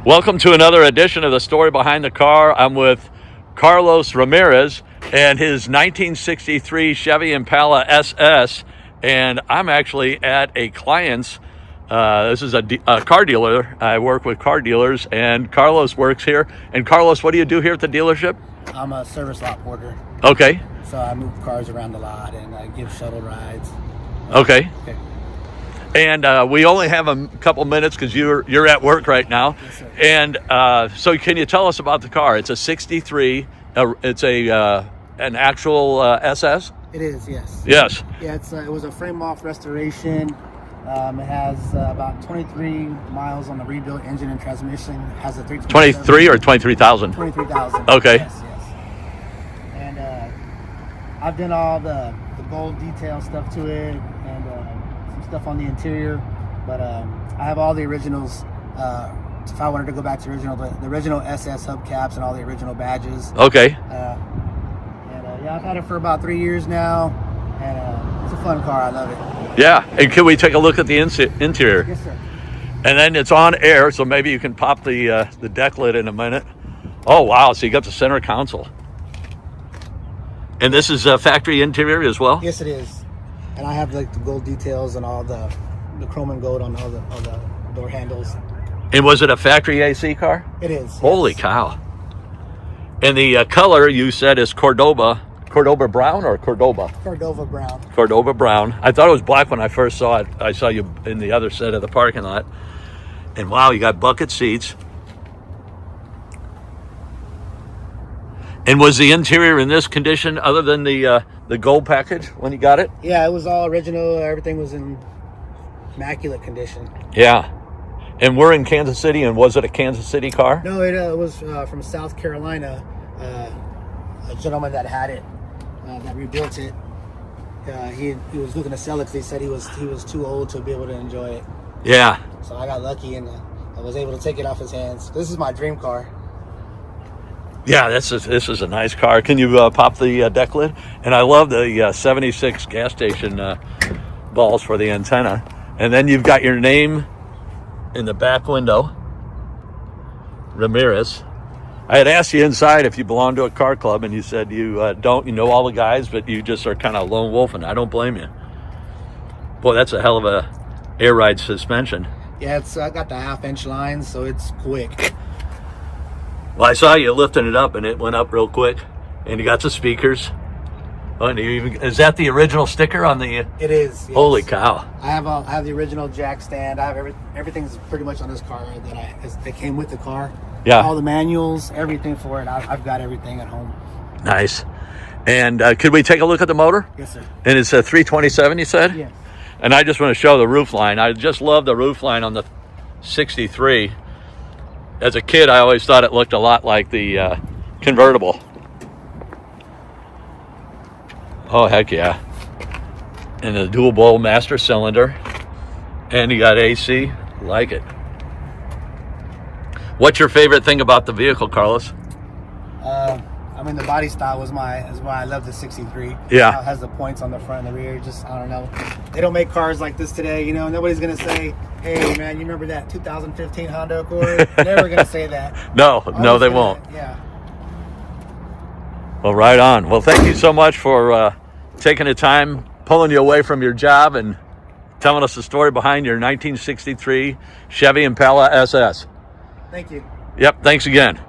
Welcome to another edition of The Story Behind the Car. I'm with Carlos Ramirez and his 1963 Chevy Impala SS, and I'm actually at a client's. This is a car dealer. I work with car dealers, and Carlos works here. And Carlos, what do you do here at the dealership? I'm a service lot porter. Okay. So I move cars around the lot and I give shuttle rides. Okay. And we only have a couple minutes because you're at work right now. Yes, sir. And so can you tell us about the car? It's a 63. It's an actual SS? It is, yes. Yes. Yeah, it was a frame-off restoration. It has about 23 miles on the rebuilt engine and transmission. It has a 23 or 23,000? 23,000. Okay. Yes. And I've done all the gold detail stuff to it and some stuff on the interior. But I have all the originals. If I wanted to go back to the original SS hubcaps and all the original badges. Okay. Yeah, I've had it for about 3 years now, and it's a fun car. I love it. Yeah, and can we take a look at the interior? Yes, sir. And then it's on air, so maybe you can pop the deck lid in a minute. Oh, wow, so you got the center console. And this is a factory interior as well? Yes, it is. And I have like the gold details and all the chrome and gold on all the door handles. And was it a factory AC car? It is. Holy yes. cow. And the color you said is Cordoba Brown or Cordoba? Cordoba Brown. Cordoba Brown. I thought it was black when I first saw it. I saw you in the other side of the parking lot. And wow, you got bucket seats. And was the interior in this condition other than the gold package when you got it? Yeah, it was all original. Everything was in immaculate condition. Yeah. And we're in Kansas City, and was it a Kansas City car? No, it was from South Carolina. A gentleman that had it, that rebuilt it. He was looking to sell it because he said he was too old to be able to enjoy it. Yeah. So I got lucky and I was able to take it off his hands. This is my dream car. Yeah, this is a nice car. Can you pop the deck lid? And I love the 76 gas station balls for the antenna. And then you've got your name in the back window, Ramirez. I had asked you inside if you belong to a car club, and you said you don't. You know all the guys, but you just are kind of lone wolfing. I don't blame you. Boy, that's a hell of a air ride suspension. Yeah, I got the 1/2-inch line, so it's quick. Well, I saw you lifting it up, and it went up real quick. And you got the speakers. Oh, and is that the original sticker on the? It is. Yes. Holy cow! I have the original jack stand. I have everything's pretty much on this car that came with the car. Yeah. All the manuals, everything for it. I've got everything at home. Nice. And could we take a look at the motor? Yes, sir. And it's a 327, you said? Yes. And I just want to show the roof line. I just love the roof line on the 63. As a kid, I always thought it looked a lot like the convertible. Oh, heck yeah. And the dual bowl master cylinder. And you got AC. Like it. What's your favorite thing about the vehicle, Carlos? I mean, the body style is why I love the 63. Yeah. It has the points on the front and the rear. Just, I don't know. They don't make cars like this today, you know. Nobody's going to say, hey, man, you remember that 2015 Honda Accord? Never going to say that. No, they won't. Yeah. Well, right on. Well, thank you so much for taking the time, pulling you away from your job, and telling us the story behind your 1963 Chevy Impala SS. Thank you. Yep, thanks again.